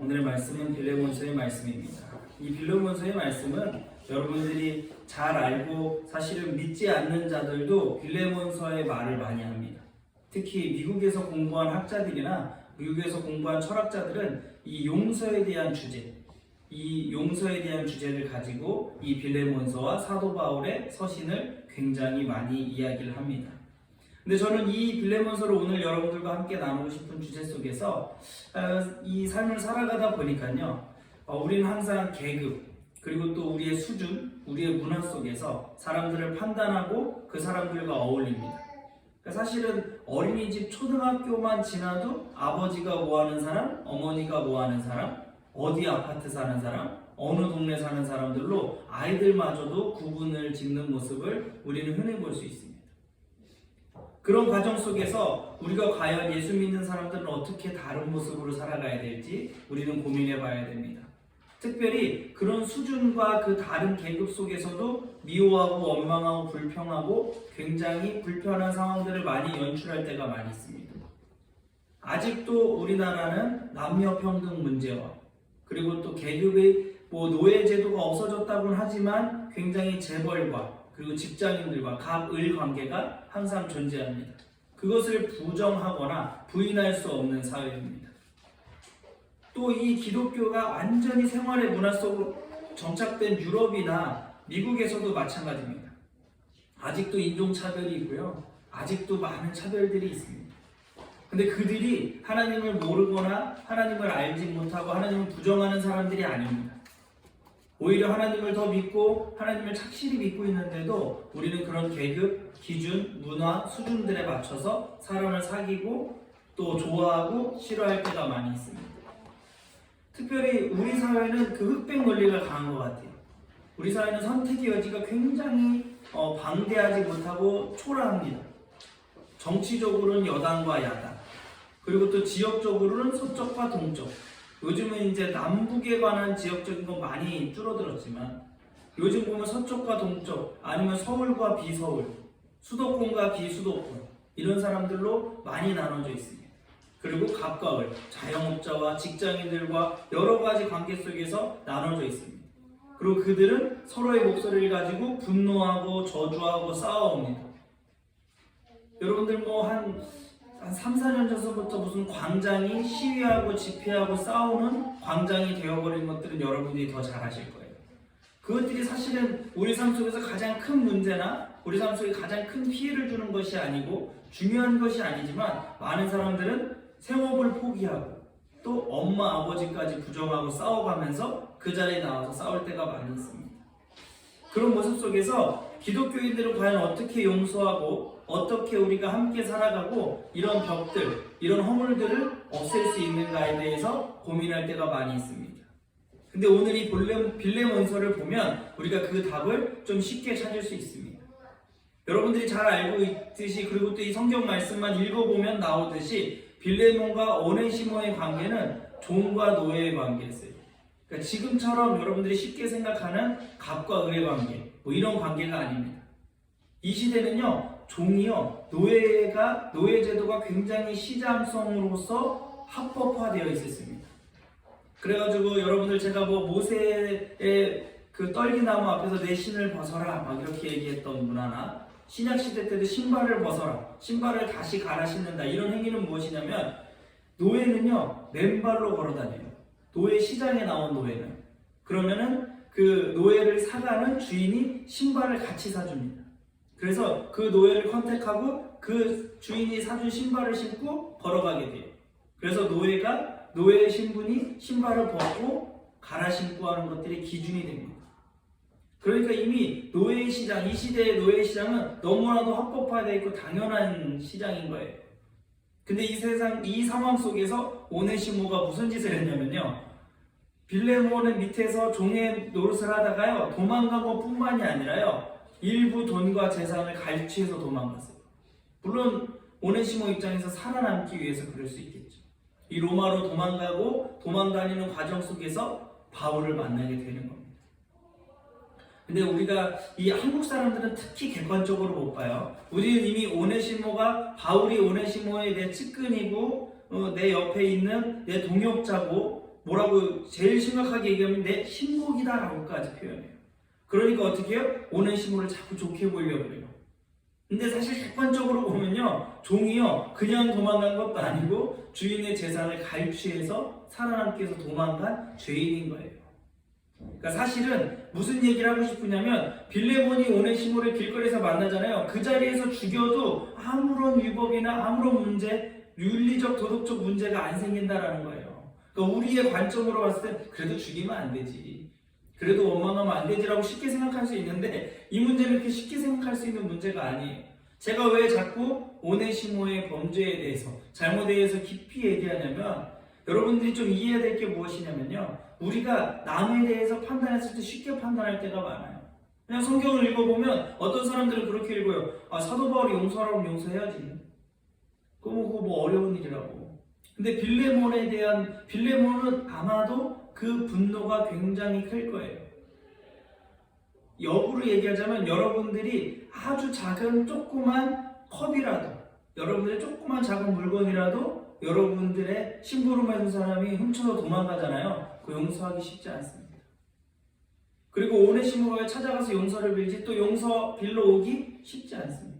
오늘의 말씀은 빌레몬서의 말씀입니다. 이 빌레몬서의 말씀은 여러분들이 잘 알고 사실은 믿지 않는 자들도 빌레몬서의 말을 많이 합니다. 특히 미국에서 공부한 학자들이나 미국에서 공부한 철학자들은 이 용서에 대한 주제, 이 용서에 대한 주제를 가지고 이 빌레몬서와 사도 바울의 서신을 굉장히 많이 이야기를 합니다. 근데 저는 이 빌레몬서를 오늘 여러분들과 함께 나누고 싶은 주제 속에서 이 삶을 살아가다 보니까요, 우리는 항상 계급 그리고 또 우리의 수준, 우리의 문화 속에서 사람들을 판단하고 그 사람들과 어울립니다. 사실은 어린이집 초등학교만 지나도 아버지가 뭐하는 사람, 어머니가 뭐하는 사람, 어디 아파트 사는 사람, 어느 동네 사는 사람들로 아이들마저도 구분을 짓는 모습을 우리는 흔히 볼 수 있습니다. 그런 과정 속에서 우리가 과연 예수 믿는 사람들은 어떻게 다른 모습으로 살아가야 될지 우리는 고민해 봐야 됩니다. 특별히 그런 수준과 그 다른 계급 속에서도 미워하고 원망하고 불평하고 굉장히 불편한 상황들을 많이 연출할 때가 많이 있습니다. 아직도 우리나라는 남녀평등 문제와 그리고 또 계급의 노예제도가 없어졌다고는 하지만 굉장히 재벌과 그리고 직장인들과 갑을 관계가 항상 존재합니다. 그것을 부정하거나 부인할 수 없는 사회입니다. 또 이 기독교가 완전히 생활의 문화 속으로 정착된 유럽이나 미국에서도 마찬가지입니다. 아직도 인종차별이 있고요. 아직도 많은 차별들이 있습니다. 근데 그들이 하나님을 모르거나 하나님을 알지 못하고 하나님을 부정하는 사람들이 아닙니다. 오히려 하나님을 더 믿고 하나님을 착실히 믿고 있는데도 우리는 그런 계급, 기준, 문화, 수준들에 맞춰서 사람을 사귀고 또 좋아하고 싫어할 때가 많이 있습니다. 특별히 우리 사회는 그 흑백 논리가 강한 것 같아요. 우리 사회는 선택의 여지가 굉장히 방대하지 못하고 초라합니다. 정치적으로는 여당과 야당, 그리고 또 지역적으로는 서쪽과 동쪽. 요즘은 이제 남북에 관한 지역적인 건 많이 줄어들었지만 요즘 보면 서쪽과 동쪽 아니면 서울과 비서울, 수도권과 비수도권 이런 사람들로 많이 나눠져 있습니다. 그리고 갑과 을, 자영업자와 직장인들과 여러 가지 관계 속에서 나눠져 있습니다. 그리고 그들은 서로의 목소리를 가지고 분노하고 저주하고 싸워옵니다. 여러분들 한 3, 4년 전부터 무슨 광장이 시위하고 집회하고 싸우는 광장이 되어버린 것들은 여러분들이 더 잘 아실 거예요. 그것들이 사실은 우리 삶 속에서 가장 큰 문제나 우리 삶 속에 가장 큰 피해를 주는 것이 아니고 중요한 것이 아니지만 많은 사람들은 생업을 포기하고 또 엄마 아버지까지 부정하고 싸워가면서 그 자리에 나와서 싸울 때가 많이 있습니다. 그런 모습 속에서 기독교인들은 과연 어떻게 용서하고 어떻게 우리가 함께 살아가고 이런 벽들, 이런 허물들을 없앨 수 있는가에 대해서 고민할 때가 많이 있습니다. 근데 오늘 이 빌레몬서를 보면 우리가 그 답을 좀 쉽게 찾을 수 있습니다. 여러분들이 잘 알고 있듯이 그리고 또 이 성경 말씀만 읽어보면 나오듯이 빌레몬과 오네시모의 관계는 종과 노예의 관계였어요. 그러니까 지금처럼 여러분들이 쉽게 생각하는 갑과 을의 관계, 이런 관계가 아닙니다. 이 시대는요, 종이요, 노예 제도가 굉장히 시장성으로서 합법화되어 있었습니다. 그래가지고 여러분들 제가 모세의 그 떨기나무 앞에서 내 신을 벗어라 막 이렇게 얘기했던 문화나 신약시대 때도 신발을 벗어라, 신발을 다시 갈아 신는다 이런 행위는 무엇이냐면 노예는요 맨발로 걸어다녀요. 노예 시장에 나온 노예는 그러면은 그 노예를 사가는 주인이 신발을 같이 사줍니다. 그래서 그 노예를 컨택하고 그 주인이 사준 신발을 신고 걸어가게 돼요. 그래서 노예의 신분이 신발을 벗고 갈아 신고 하는 것들이 기준이 됩니다. 그러니까 이미 노예의 시장, 이 시대의 노예의 시장은 너무나도 합법화되어 있고 당연한 시장인 거예요. 근데 이 상황 속에서 오네시모가 무슨 짓을 했냐면요, 빌레몬은 밑에서 종의 노릇을 하다가요 도망간 것뿐만이 아니라요 일부 돈과 재산을 갈취해서 도망갔어요. 물론 오네시모 입장에서 살아남기 위해서 그럴 수 있겠죠. 이 로마로 도망다니는 과정 속에서 바울을 만나게 되는 겁니다. 근데 우리가 이 한국 사람들은 특히 객관적으로 못 봐요. 우리는 이미 바울이 오네시모의 내 측근이고 내 옆에 있는 내 동역자고 뭐라고 제일 심각하게 얘기하면 내 신복이다라고까지 표현해요. 그러니까 어떻게 해요? 오네시모를 자꾸 좋게 보이려고 그래요. 근데 사실 객관적으로 보면요, 종이요 그냥 도망간 것도 아니고 주인의 재산을 갈취해서 살아남기 위해서 도망간 죄인인 거예요. 그러니까 사실은 무슨 얘기를 하고 싶으냐면 빌레몬이 오네시모를 길거리에서 만나잖아요. 그 자리에서 죽여도 아무런 위법이나 아무런 문제, 윤리적 도덕적 문제가 안 생긴다라는 거예요. 그러니까 우리의 관점으로 봤을 때 그래도 죽이면 안 되지, 그래도 원망하면 안 되지라고 쉽게 생각할 수 있는데 이 문제는 그렇게 쉽게 생각할 수 있는 문제가 아니에요. 제가 왜 자꾸 오네시모의 범죄에 대해서, 잘못에 대해서 깊이 얘기하냐면 여러분들이 좀 이해해야 될 게 무엇이냐면요, 우리가 남에 대해서 판단했을 때 쉽게 판단할 때가 많아요. 그냥 성경을 읽어보면 어떤 사람들은 그렇게 읽어요. 아, 사도 바울이 용서하라면 용서해야지, 그거 뭐 어려운 일이라고. 근데 빌레몬은 아마도 그 분노가 굉장히 클 거예요. 역으로 얘기하자면 여러분들이 아주 작은 조그만 컵이라도, 여러분들의 조그만 작은 물건이라도 여러분들의 심부름해 준 사람이 훔쳐서 도망가잖아요. 그 용서하기 쉽지 않습니다. 그리고 오네시모가 찾아가서 용서를 빌지 또 용서 빌러 오기 쉽지 않습니다.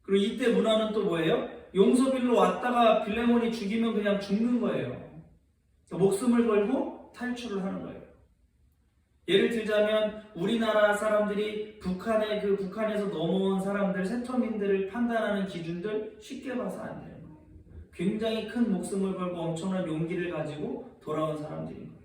그리고 이때 문화는 또 뭐예요? 용서 빌러 왔다가 빌레몬이 죽이면 그냥 죽는 거예요. 목숨을 걸고 탈출을 하는 거예요. 예를 들자면 우리나라 사람들이 북한에서 넘어온 사람들, 세터민들을 판단하는 기준들 쉽게 봐서 안 돼요. 굉장히 큰 목숨을 걸고 엄청난 용기를 가지고 돌아온 사람들인 거예요.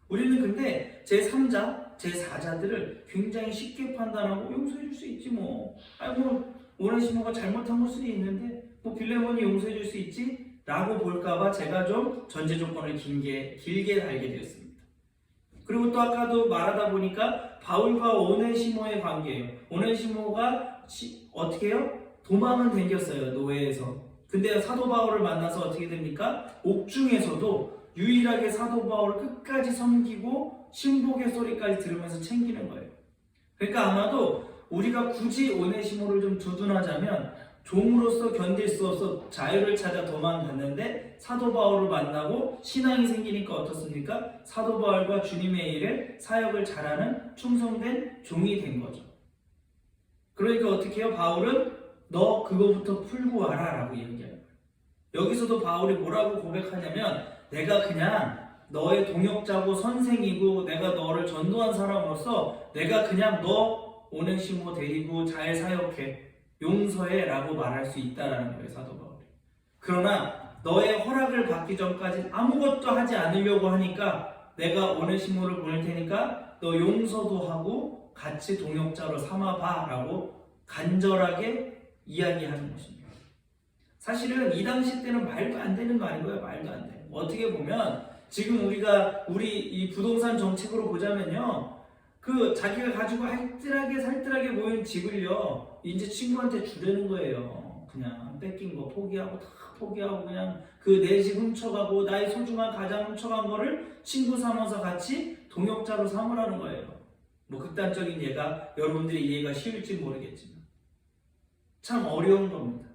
우리는 근데 제3자, 제4자들을 굉장히 쉽게 판단하고 용서해 줄 수 있지 뭐. 아이고 오네시모가 잘못한 걸 수도 있는데 뭐 빌레몬이 용서해 줄 수 있지? 라고 볼까봐 제가 좀 전제 조건을 길게 달게 되었습니다. 그리고 또 아까도 말하다 보니까 바울과 오네시모의 관계예요. 오네시모가 어떻게 해요? 도망은 댕겼어요, 노예에서. 근데 사도 바울을 만나서 어떻게 됩니까? 옥중에서도 유일하게 사도 바울을 끝까지 섬기고 신복의 소리까지 들으면서 챙기는 거예요. 그러니까 아마도 우리가 굳이 오네시모를 좀 두둔하자면 종으로서 견딜 수 없어 자유를 찾아 도망갔는데 사도 바울을 만나고 신앙이 생기니까 어떻습니까? 사도 바울과 주님의 일을 사역을 잘하는 충성된 종이 된 거죠. 그러니까 어떻게 해요? 바울은 너 그거부터 풀고 와라 라고 얘기해요. 여기서도 바울이 뭐라고 고백하냐면 내가 그냥 너의 동역자고 선생이고 내가 너를 전도한 사람으로서 내가 그냥 너 오네시모 데리고 잘 사역해, 용서해 라고 말할 수 있다라는 거예요, 사도 바울이. 그러나 너의 허락을 받기 전까지 아무것도 하지 않으려고 하니까 내가 오네시모를 보낼 테니까 너 용서도 하고 같이 동역자로 삼아봐 라고 간절하게 이야기하는 것입니다. 사실은 이 당시 때는 말도 안 되는 거 아닌 거예요. 말도 안 돼요. 어떻게 보면 지금 우리 이 부동산 정책으로 보자면요, 그 자기가 가지고 알뜰하게 살뜰하게 모인 집을요 이제 친구한테 주려는 거예요. 그냥 뺏긴 거 포기하고 다 포기하고 그냥 그 내 집 훔쳐가고 나의 소중한 가장 훔쳐간 거를 친구 삼아서 같이 동역자로 삼으라는 거예요. 뭐 극단적인 예가 여러분들이 이해가 쉬울지 모르겠지만 참 어려운 겁니다.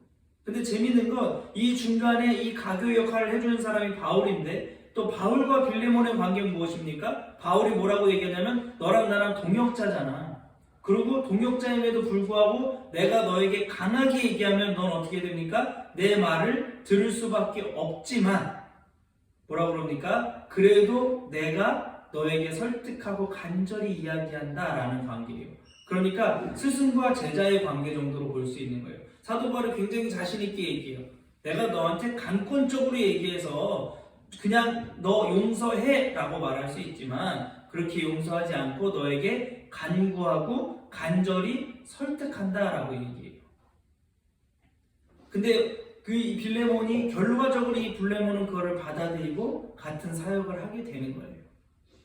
근데 재밌는 건 이 중간에 이 가교 역할을 해주는 사람이 바울인데 또 바울과 빌레몬의 관계는 무엇입니까? 바울이 뭐라고 얘기하냐면 너랑 나랑 동역자잖아. 그리고 동역자임에도 불구하고 내가 너에게 강하게 얘기하면 넌 어떻게 됩니까? 내 말을 들을 수밖에 없지만 뭐라고 그럽니까? 그래도 내가 너에게 설득하고 간절히 이야기한다 라는 관계예요. 그러니까 스승과 제자의 관계 정도로 볼 수 있는 거예요. 사도 바울이 굉장히 자신 있게 얘기해요. 내가 너한테 강권적으로 얘기해서 그냥 너 용서해 라고 말할 수 있지만 그렇게 용서하지 않고 너에게 간구하고 간절히 설득한다 라고 얘기해요. 근데 그 빌레몬이 결과적으로 이 빌레몬은 그거를 받아들이고 같은 사역을 하게 되는 거예요.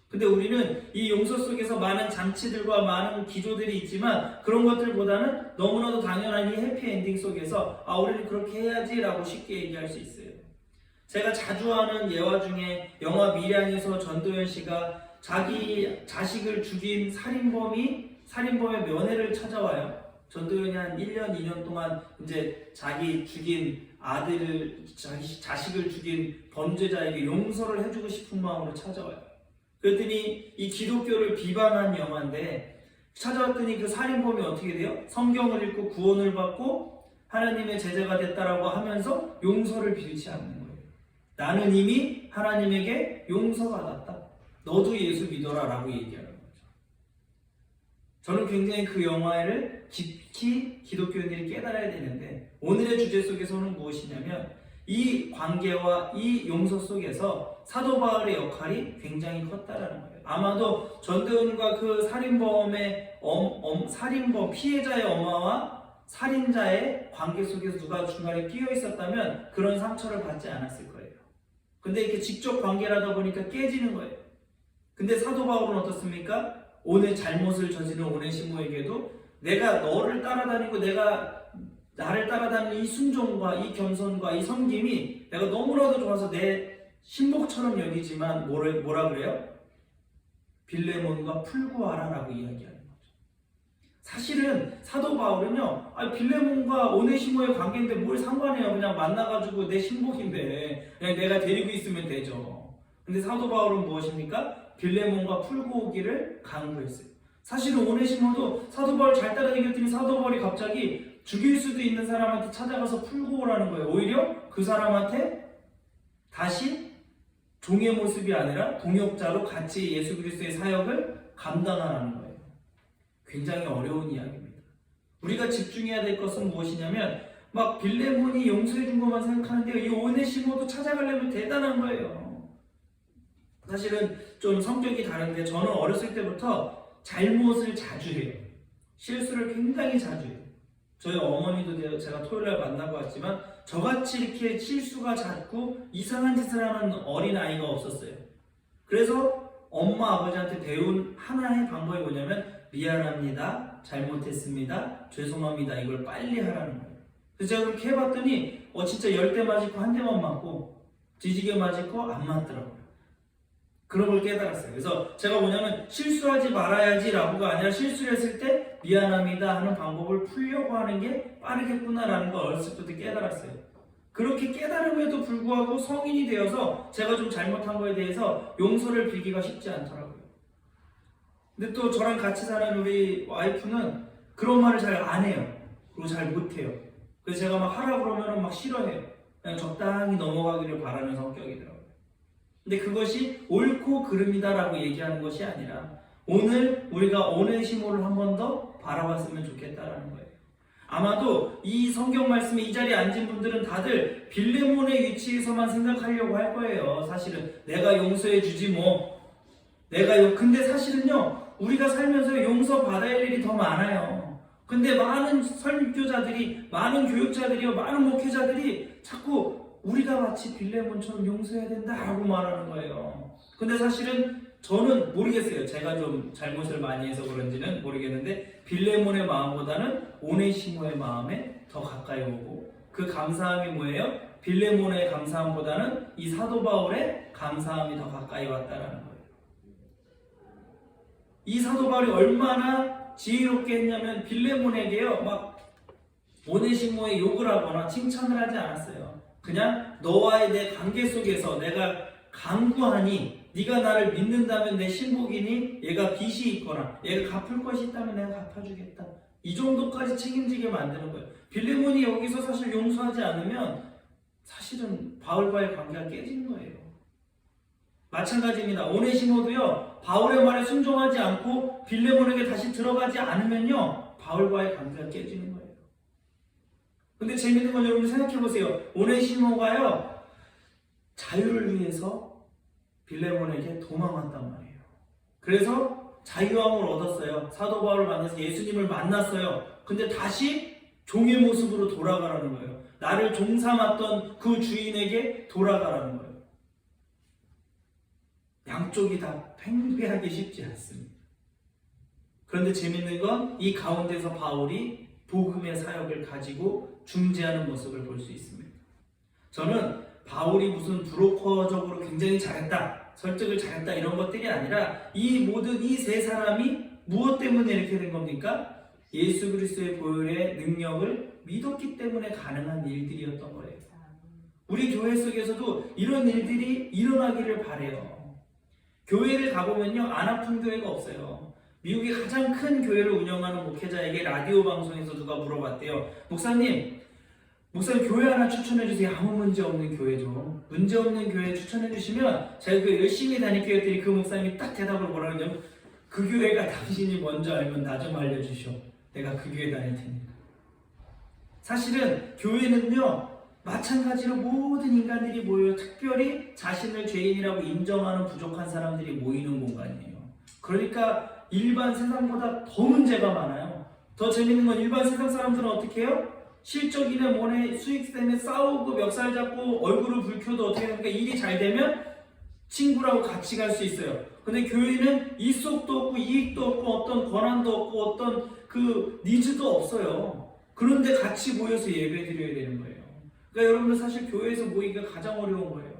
근데 우리는 이 용서 속에서 많은 장치들과 많은 기조들이 있지만 그런 것들보다는 너무나도 당연한 이 해피엔딩 속에서 우리는 그렇게 해야지 라고 쉽게 얘기할 수 있어요. 제가 자주 하는 예화 중에 영화 밀양에서 전도연 씨가 자기 자식을 죽인 살인범의 면회를 찾아와요. 전도연이 한 1년, 2년 동안 이제 자기 죽인 아들을 자식을 죽인 범죄자에게 용서를 해주고 싶은 마음으로 찾아와요. 그랬더니 이 기독교를 비방한 영화인데 찾아왔더니 그 살인범이 어떻게 돼요? 성경을 읽고 구원을 받고 하나님의 제자가 됐다라고 하면서 용서를 빌지 않는 거예요. 나는 이미 하나님에게 용서받았다. 너도 예수 믿어라 라고 얘기하는 거죠. 저는 굉장히 그 영화를 깊이 기독교인들이 깨달아야 되는데 오늘의 주제 속에서는 무엇이냐면 이 관계와 이 용서 속에서 사도 바울의 역할이 굉장히 컸다라는 거예요. 아마도 전도연과 그 살인범의 살인범 피해자의 엄마와 살인자의 관계 속에서 누가 중간에 끼어 있었다면 그런 상처를 받지 않았을 거예요. 근데 이렇게 직접 관계를 하다 보니까 깨지는 거예요. 근데 사도 바울은 어떻습니까? 오늘 잘못을 저지른 오네시모에게도 내가 너를 따라다니고 내가 나를 따라다니는 이 순종과 이 겸손과 이 섬김이 내가 너무나도 좋아서 내 신복처럼 여기지만 뭐라 그래요? 빌레몬과 풀구하라 라고 이야기하는 거죠. 사실은 사도 바울은요, 빌레몬과 오네시모의 관계인데 뭘 상관해요. 그냥 만나가지고 내 신복인데 그냥 내가 데리고 있으면 되죠. 근데 사도 바울은 무엇입니까? 빌레몬과 풀고 오기를 강구했어요. 사실은 오네시모도 사도 바울 잘 따라다녔더니 사도 바울이 갑자기 죽일 수도 있는 사람한테 찾아가서 풀고 오라는 거예요. 오히려 그 사람한테 다시 종의 모습이 아니라 동역자로 같이 예수 그리스도의 사역을 감당하라는 거예요. 굉장히 어려운 이야기입니다. 우리가 집중해야 될 것은 무엇이냐면 막 빌레몬이 용서해 준 것만 생각하는데요. 이 오네시모도 찾아가려면 대단한 거예요. 사실은 좀 성격이 다른데 저는 어렸을 때부터 잘못을 자주 해요. 실수를 굉장히 자주 해요. 저희 어머니도 제가 토요일날 만나고 왔지만 저같이 이렇게 실수가 잦고 이상한 짓을 하는 어린아이가 없었어요. 그래서 엄마 아버지한테 배운 하나의 방법이 뭐냐면 미안합니다, 잘못했습니다, 죄송합니다 이걸 빨리 하라는 거예요. 그래서 제가 그렇게 해봤더니 진짜 10대 맞고 한 대만 맞고 뒤지게 맞고 안 맞더라고요. 그런 걸 깨달았어요. 그래서 제가 뭐냐면 실수하지 말아야지 라고가 아니라 실수를 했을 때 미안합니다 하는 방법을 풀려고 하는 게 빠르겠구나라는 걸 어렸을 때부터 깨달았어요. 그렇게 깨달음에도 불구하고 성인이 되어서 제가 좀 잘못한 거에 대해서 용서를 빌기가 쉽지 않더라고요. 근데 또 저랑 같이 사는 우리 와이프는 그런 말을 잘 안 해요. 그리고 잘 못해요. 그래서 제가 막 하라 그러면 막 싫어해요. 그냥 적당히 넘어가기를 바라는 성격이더라고요. 근데 그것이 옳고 그름이다라고 얘기하는 것이 아니라 오늘 우리가 오네시모를 한 번 더 바라봤으면 좋겠다라는 거예요. 아마도 이 성경 말씀에 이 자리에 앉은 분들은 다들 빌레몬의 위치에서만 생각하려고 할 거예요. 사실은 내가 용서해 주지 뭐. 근데 사실은요, 우리가 살면서 용서 받아야 할 일이 더 많아요. 근데 많은 설교자들이, 많은 교육자들이요, 많은 목회자들이 자꾸 우리가 마치 빌레몬처럼 용서해야 된다라고 말하는 거예요. 근데 사실은 저는 모르겠어요. 제가 좀 잘못을 많이 해서 그런지는 모르겠는데 빌레몬의 마음보다는 오네시모의 마음에 더 가까이 오고 그 감사함이 뭐예요? 빌레몬의 감사함보다는 이 사도 바울의 감사함이 더 가까이 왔다라는 거예요. 이 사도 바울이 얼마나 지혜롭게 했냐면 빌레몬에게요 막 오네시모의 욕을 하거나 칭찬을 하지 않았어요. 그냥 너와의 내 관계 속에서 내가 간구하니 네가 나를 믿는다면 내 신복이니 얘가 빚이 있거나 얘가 갚을 것이 있다면 내가 갚아주겠다. 이 정도까지 책임지게 만드는 거예요. 빌레몬이 여기서 사실 용서하지 않으면 사실은 바울과의 관계가 깨지는 거예요. 마찬가지입니다. 오네시모도요 바울의 말에 순종하지 않고 빌레몬에게 다시 들어가지 않으면요 바울과의 관계가 깨지는 거예요. 근데 재밌는 건 여러분 생각해보세요. 오네시모가요 자유를 위해서 빌레몬에게 도망왔단 말이에요. 그래서 자유함을 얻었어요. 사도 바울을 만나서 예수님을 만났어요. 근데 다시 종의 모습으로 돌아가라는 거예요. 나를 종삼았던 그 주인에게 돌아가라는 거예요. 양쪽이 다 팽배하기 쉽지 않습니다. 그런데 재밌는 건 이 가운데서 바울이 복음의 사역을 가지고 중재하는 모습을 볼 수 있습니다. 저는 바울이 무슨 브로커적으로 굉장히 잘했다, 설득을 잘했다 이런 것들이 아니라 이 모든 이 세 사람이 무엇 때문에 이렇게 된 겁니까? 예수 그리스도의 보혈의 능력을 믿었기 때문에 가능한 일들이었던 거예요. 우리 교회 속에서도 이런 일들이 일어나기를 바래요. 교회를 가보면요, 안 아픈 교회가 없어요. 미국의 가장 큰 교회를 운영하는 목회자에게 라디오 방송에서 누가 물어봤대요. 목사님 교회 하나 추천해 주세요. 아무 문제 없는 교회 좀. 문제 없는 교회 추천해 주시면 제가 그 열심히 다닐게요 했더니 그 목사님이 딱 대답을 뭐라 그러냐면, 그 교회가 당신이 먼저 알면 나 좀 알려주셔. 내가 그 교회 다닐 테니까. 사실은 교회는요, 마찬가지로 모든 인간들이 모여 특별히 자신을 죄인이라고 인정하는 부족한 사람들이 모이는 공간이에요. 그러니까 일반 세상보다 더 문제가 많아요. 더 재밌는 건 일반 세상 사람들은 어떻게 해요? 실적이나 뭐네 수익 때문에 싸우고 멱살 잡고 얼굴을 붉혀도 어떻게 하니까 일이 잘 되면 친구라고 같이 갈 수 있어요. 근데 교회는 이속도 없고 이익도 없고 어떤 권한도 없고 어떤 그 니즈도 없어요. 그런데 같이 모여서 예배 드려야 되는 거예요. 그러니까 여러분들 사실 교회에서 모이기가 가장 어려운 거예요.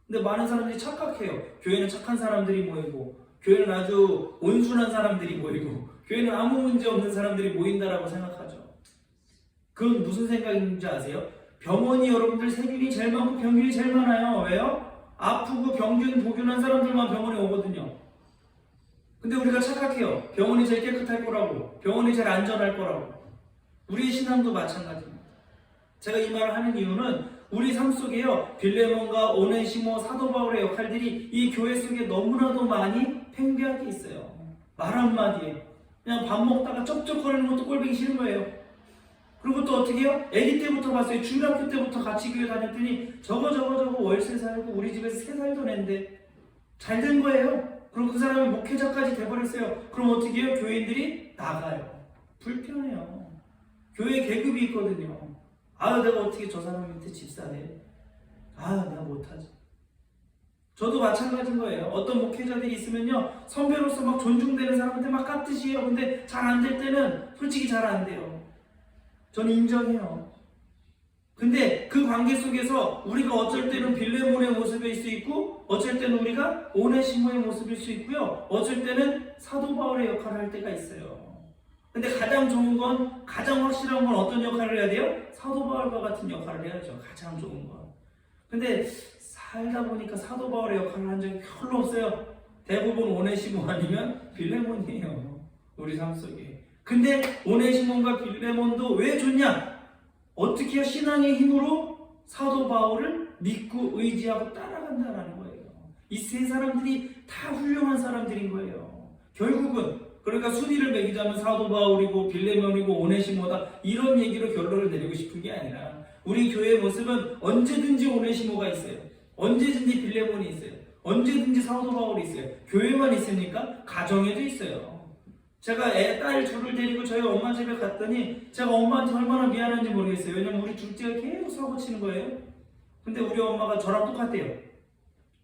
근데 많은 사람들이 착각해요. 교회는 착한 사람들이 모이고, 교회는 아주 온순한 사람들이 모이고, 교회는 아무 문제 없는 사람들이 모인다라고 생각하죠. 그건 무슨 생각인지 아세요? 병원이 여러분들 세균이 제일 많고 병균이 제일 많아요. 왜요? 아프고 병균, 보균한 사람들만 병원에 오거든요. 근데 우리가 착각해요. 병원이 제일 깨끗할 거라고, 병원이 제일 안전할 거라고. 우리의 신앙도 마찬가지입니다. 제가 이 말을 하는 이유는 우리 삶 속에요, 빌레몬과 오네시모, 사도 바울의 역할들이 이 교회 속에 너무나도 많이 팽배하게 있어요. 말 한마디에 그냥 밥 먹다가 쩝쩝거리는 것도 꼴보기 싫은 거예요. 그리고 또 어떻게 해요? 아기 때부터 봤어요. 중학교 때부터 같이 교회 다녔더니 저거 월세 살고 우리 집에서 3살도 낸데 잘 된 거예요. 그럼 그 사람이 목회자까지 돼버렸어요. 그럼 어떻게 해요? 교인들이 나가요. 불편해요. 교회에 계급이 있거든요. 내가 어떻게 저 사람 밑에 집사네. 내가 못하지. 저도 마찬가지인 거예요. 어떤 목회자들이 있으면요, 선배로서 막 존중되는 사람한테 막 깍듯이에요. 근데 잘 안 될 때는 솔직히 잘 안 돼요. 저는 인정해요. 근데 그 관계 속에서 우리가 어쩔 때는 빌레몬의 모습일 수 있고, 어쩔 때는 우리가 오네시모의 모습일 수 있고요, 어쩔 때는 사도 바울의 역할을 할 때가 있어요. 근데 가장 좋은 건, 가장 확실한 건 어떤 역할을 해야 돼요? 사도 바울과 같은 역할을 해야죠. 가장 좋은 건. 근데 살다 보니까 사도 바울의 역할을 한 적이 별로 없어요. 대부분 오네시모 아니면 빌레몬이에요. 우리 삶 속에. 근데 오네시몬과 빌레몬도 왜 좋냐? 어떻게 신앙의 힘으로 사도 바울을 믿고 의지하고 따라간다는 거예요. 이 세 사람들이 다 훌륭한 사람들인 거예요. 결국은 그러니까 순위를 매기자면 사도 바울이고 빌레몬이고 오네시모다, 이런 얘기로 결론을 내리고 싶은 게 아니라 우리 교회의 모습은 언제든지 오네시모가 있어요. 언제든지 빌레몬이 있어요. 언제든지 사도 바울이 있어요. 교회만 있습니까? 가정에도 있어요. 제가 딸 둘을 데리고 저희 엄마 집에 갔더니 제가 엄마한테 얼마나 미안한지 모르겠어요. 왜냐면 우리 둘째가 계속 사고 치는 거예요. 근데 우리 엄마가 저랑 똑같대요.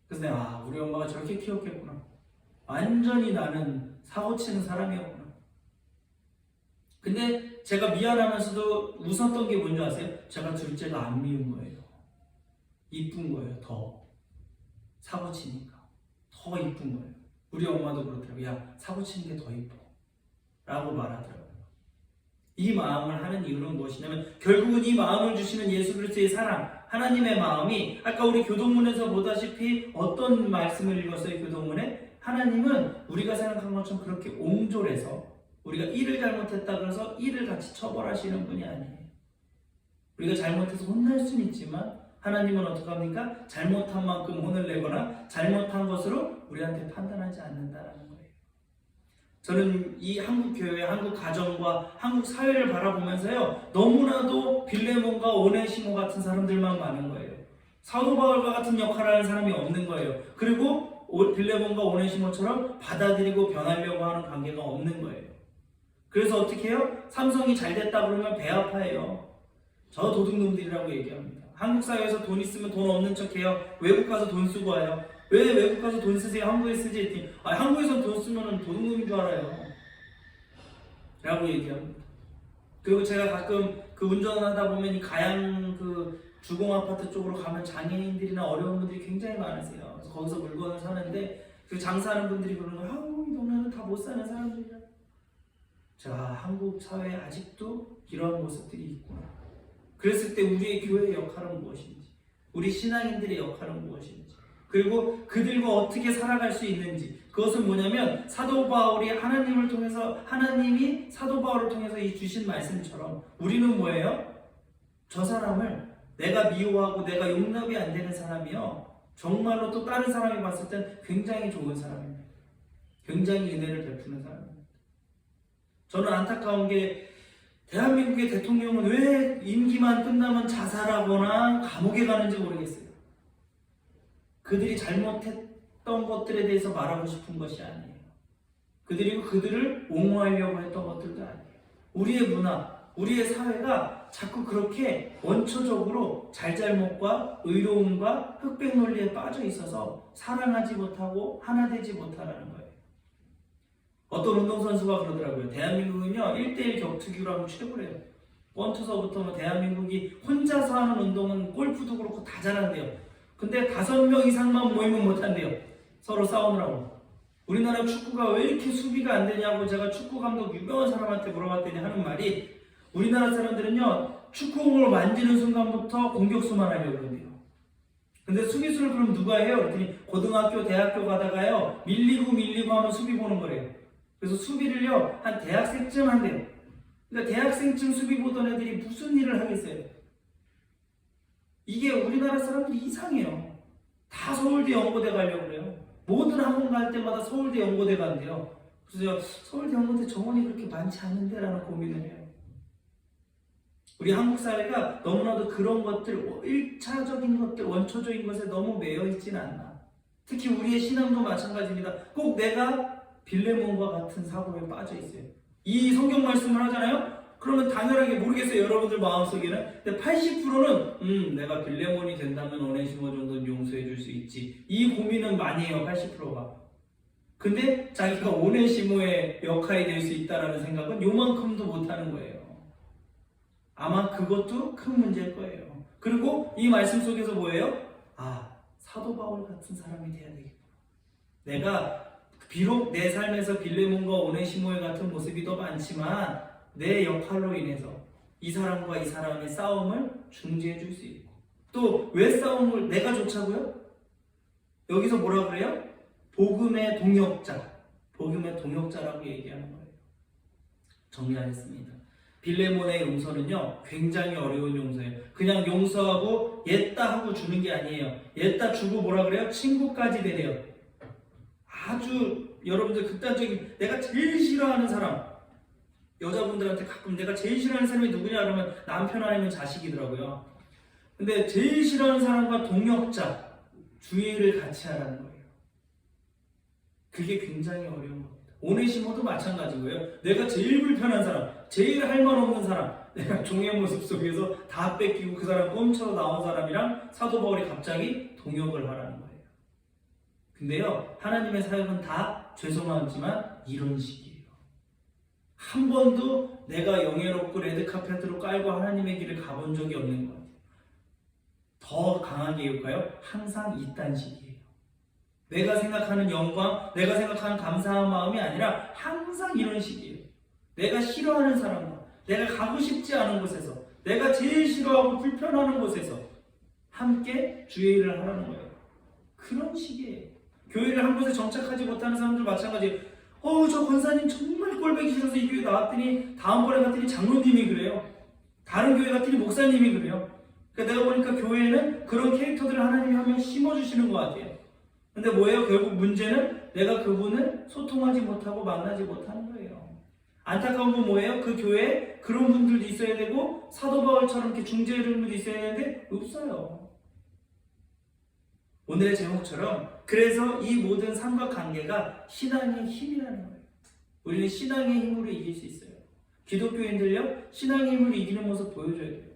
그래서 내가 우리 엄마가 저렇게 키웠겠구나. 완전히 나는 사고 치는 사람이었구나. 근데 제가 미안하면서도 웃었던 게 뭔지 아세요? 제가 둘째가 안 미운 거예요. 이쁜 거예요. 더 사고 치니까 더 이쁜 거예요. 우리 엄마도 그렇더라고요. 야, 사고 치는 게 더 이뻐 라고 말하더라고요. 이 마음을 하는 이유는 무엇이냐면, 결국은 이 마음을 주시는 예수 그리스도의 사랑, 하나님의 마음이, 아까 우리 교동문에서 보다시피 어떤 말씀을 읽었어요? 교동문에 하나님은 우리가 생각한 것처럼 그렇게 옹졸해서 우리가 일을 잘못했다 그래서 일을 같이 처벌하시는 분이 아니에요. 우리가 잘못해서 혼날 수는 있지만 하나님은 어떻게 합니까? 잘못한 만큼 혼을 내거나 잘못한 것으로 우리한테 판단하지 않는다라는 거예요. 저는 이 한국 교회, 한국 가정과 한국 사회를 바라보면서요, 너무나도 빌레몬과 오네시모 같은 사람들만 많은 거예요. 사도 바울과 같은 역할을 하는 사람이 없는 거예요. 그리고 빌레몬과 오네시모처럼 받아들이고 변하려고 하는 관계가 없는 거예요. 그래서 어떻게 해요? 삼성이 잘 됐다 그러면 배 아파해요. 저 도둑놈들이라고 얘기합니다. 한국 사회에서 돈 있으면 돈 없는 척해요. 외국 가서 돈 쓰고 와요. 왜 외국 가서 돈 쓰세요? 한국에 쓰지 했더니 한국에서 돈 쓰면 도둑놈인 줄 알아요 라고 얘기합니다. 그리고 제가 가끔 그 운전하다 보면 이 가양 그 주공 아파트 쪽으로 가면 장애인들이나 어려운 분들이 굉장히 많으세요. 그래서 거기서 물건을 사는데 그 장사하는 분들이 그러는 거예요. 이 동네는 다 못 사는 사람들이야. 자, 한국 사회에 아직도 이러한 모습들이 있구나. 그랬을 때 우리의 교회의 역할은 무엇인지, 우리 신앙인들의 역할은 무엇인지, 그리고 그들과 어떻게 살아갈 수 있는지, 그것은 뭐냐면 사도 바울이 하나님을 통해서, 하나님이 사도 바울을 통해서 이 주신 말씀처럼 우리는 뭐예요? 저 사람을 내가 미워하고 내가 용납이 안 되는 사람이요, 정말로 또 다른 사람이 봤을 땐 굉장히 좋은 사람입니다. 굉장히 은혜를 베푸는 사람입니다. 저는 안타까운 게 대한민국의 대통령은 왜 임기만 끝나면 자살하거나 감옥에 가는지 모르겠어요. 그들이 잘못했던 것들에 대해서 말하고 싶은 것이 아니에요. 그들을 옹호하려고 했던 것들도 아니에요. 우리의 문화, 우리의 사회가 자꾸 그렇게 원초적으로 잘잘못과 의로움과 흑백 논리에 빠져 있어서 사랑하지 못하고 하나 되지 못하는 거예요. 어떤 운동선수가 그러더라고요. 대한민국은요 1대1 격투기로 하면 최고래요. 원투서부터 대한민국이 혼자서 하는 운동은 골프도 그렇고 다 잘한대요. 근데 5명 이상만 모이면 못한대요. 서로 싸우느라고. 우리나라 축구가 왜 이렇게 수비가 안 되냐고 제가 축구 감독 유명한 사람한테 물어봤더니 하는 말이, 우리나라 사람들은요 축구공을 만지는 순간부터 공격수만 하려고 그러는데요. 근데 수비수를 그럼 누가 해요? 그랬더니 고등학교, 대학교 가다가요 밀리고 하면 수비 보는 거래요. 그래서 수비를요 한 대학생쯤 한대요. 그러니까 대학생쯤 수비 보던 애들이 무슨 일을 하겠어요? 이게 우리나라 사람들이 이상해요. 다 서울대 연고대 가려고 그래요. 모든 학원 갈 때마다 서울대 연고대 간대요. 그래서 서울대 연고대 정원이 그렇게 많지 않은데 라는 고민을 해요. 우리 한국 사회가 너무나도 그런 것들, 1차적인 것들, 원초적인 것에 너무 매여 있지는 않나. 특히 우리의 신앙도 마찬가지입니다. 꼭 내가 빌레몬과 같은 사고에 빠져 있어요. 이 성경 말씀을 하잖아요? 그러면 당연하게 모르겠어요, 여러분들 마음속에는. 근데 80%는 내가 빌레몬이 된다면 오네시모 정도는 용서해 줄 수 있지. 이 고민은 많이 해요, 80%가. 근데 자기가 오네시모의 역할이 될 수 있다는 생각은 요만큼도 못하는 거예요. 아마 그것도 큰 문제일 거예요. 그리고 이 말씀 속에서 뭐예요? 사도 바울 같은 사람이 돼야 되겠구나. 내가 비록 내 삶에서 빌레몬과 오네시모의 같은 모습이 더 많지만 내 역할로 인해서 이 사람과 이 사람의 싸움을 중재해 줄 수 있고, 또 왜 싸움을 내가 좋자고요? 여기서 뭐라 그래요? 복음의 동역자라고 얘기하는 거예요. 정리하겠습니다. 빌레몬의 용서는요 굉장히 어려운 용서예요. 그냥 용서하고 옛다 하고 주는 게 아니에요. 옛다 주고 뭐라 그래요? 친구까지 되래요. 아주 여러분들 극단적인, 내가 제일 싫어하는 사람, 여자분들한테 가끔 내가 제일 싫어하는 사람이 누구냐 그러면 남편 아니면 자식이더라고요. 근데 제일 싫어하는 사람과 동역자, 주의를 같이 하라는 거예요. 그게 굉장히 어려운 겁니다. 오네시모도 마찬가지고요. 내가 제일 불편한 사람, 제일 할 말 없는 사람, 내가 종의 모습 속에서 다 뺏기고 그 사람 꼼쳐서 나온 사람이랑 사도 바울이 갑자기 동역을 하라는 거예요. 근데요, 하나님의 사역은 다 죄송하지만 이런 식이에요. 한 번도 내가 영예롭고 레드카펫으로 깔고 하나님의 길을 가본 적이 없는 것 같아요. 더 강하게 얘기할까요? 항상 이딴 식이에요. 내가 생각하는 영광, 내가 생각하는 감사한 마음이 아니라 항상 이런 식이에요. 내가 싫어하는 사람과, 내가 가고 싶지 않은 곳에서, 내가 제일 싫어하고 불편하는 곳에서 함께 주의 일을 하라는 거예요. 그런 식이에요. 교회를 한 곳에 정착하지 못하는 사람들 마찬가지예요. 저 권사님 정말 꼴보기 싫어서 이 교회 나왔더니 다음번에 갔더니 장로님이 그래요. 다른 교회 갔더니 목사님이 그래요. 그러니까 내가 보니까 교회에는 그런 캐릭터들을 하나님이 한 명 심어주시는 것 같아요. 근데 뭐예요? 결국 문제는 내가 그분을 소통하지 못하고 만나지 못하는 거예요. 안타까운 건 뭐예요? 그 교회에 그런 분들도 있어야 되고 사도 바울처럼 이렇게 중재해주는 분도 있어야 되는데 없어요. 오늘의 제목처럼 그래서 이 모든 삼각관계가 신앙의 힘이라는 거예요. 우리는 신앙의 힘으로 이길 수 있어요. 기독교인들요, 신앙의 힘으로 이기는 모습 보여줘야 돼요.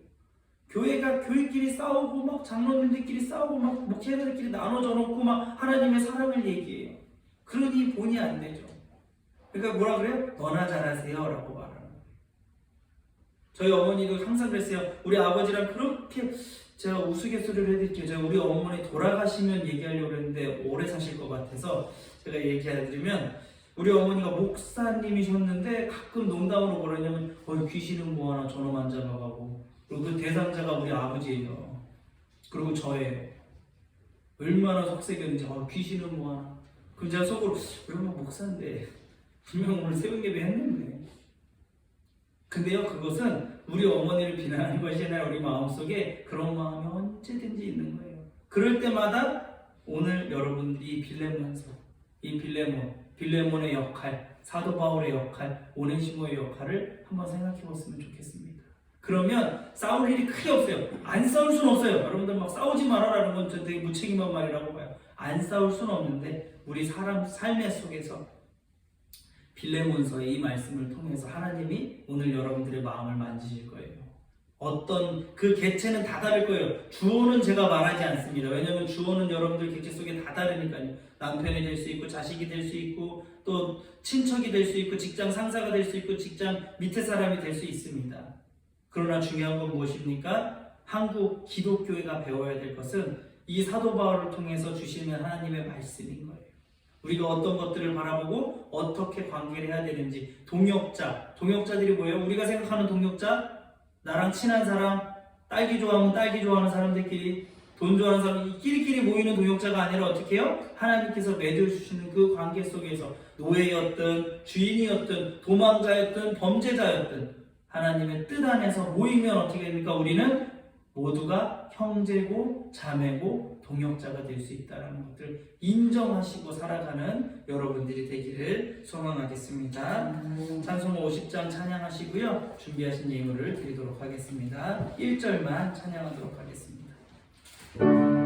교회가 교회끼리 싸우고 막 장로님들끼리 싸우고 막 목회자들끼리 나눠져 놓고 막 하나님의 사랑을 얘기해요. 그러니 본이 안 되죠. 그러니까 뭐라 그래요? 너나 잘하세요 라고 말하는 거예요. 저희 어머니도 항상 그랬어요. 우리 아버지랑 그렇게 제가 우스갯소리를 해드릴게요. 제가 우리 어머니 돌아가시면 얘기하려고 했는데 오래 사실 것 같아서 제가 얘기해드리면, 우리 어머니가 목사님이셨는데 가끔 농담으로 뭐라냐면 귀신은 뭐하나 저놈 안 잡아가고, 그리고 그 대상자가 우리 아버지예요. 그리고 저예요. 얼마나 속색이었는지 귀신은 뭐하나. 그럼 제가 속으로 우리 엄마 목사인데 분명 오늘 새벽 예배 했는데. 근데요, 그것은 우리 어머니를 비난하는 것이 아니라 우리 마음속에 그런 마음이 언제든지 있는 거예요. 그럴 때마다 오늘 여러분들이 빌레몬서, 이 빌레몬의 역할, 사도 바울의 역할, 오네시모의 역할을 한번 생각해 봤으면 좋겠습니다. 그러면 싸울 일이 크게 없어요. 안 싸울 수는 없어요. 여러분들 막 싸우지 말아라는 건 저 되게 무책임한 말이라고 봐요. 안 싸울 수는 없는데 우리 사람 삶의 속에서 빌레몬서의 이 말씀을 통해서 하나님이 오늘 여러분들의 마음을 만지실 거예요. 어떤 그 객체는 다 다를 거예요. 주어는 제가 말하지 않습니다. 왜냐하면 주어는 여러분들 객체 속에 다 다르니까요. 남편이 될 수 있고 자식이 될 수 있고 또 친척이 될 수 있고 직장 상사가 될 수 있고 직장 밑에 사람이 될 수 있습니다. 그러나 중요한 건 무엇입니까? 한국 기독교회가 배워야 될 것은 이 사도 바울을 통해서 주시는 하나님의 말씀인 거예요. 우리가 어떤 것들을 바라보고 어떻게 관계를 해야 되는지. 동역자들이 뭐예요? 우리가 생각하는 동역자, 나랑 친한 사람, 딸기 좋아하면 딸기 좋아하는 사람들끼리, 돈 좋아하는 사람, 끼리끼리 모이는 동역자가 아니라 어떻게 해요? 하나님께서 맺어주시는 그 관계 속에서 노예였든 주인이었든 도망자였든 범죄자였든 하나님의 뜻 안에서 모이면 어떻게 됩니까? 우리는 모두가 형제고 자매고 동역자가 될 수 있다는 것들을 인정하시고 살아가는 여러분들이 되기를 소망하겠습니다. 찬송 50장 찬양하시고요. 준비하신 예물을 드리도록 하겠습니다. 1절만 찬양하도록 하겠습니다.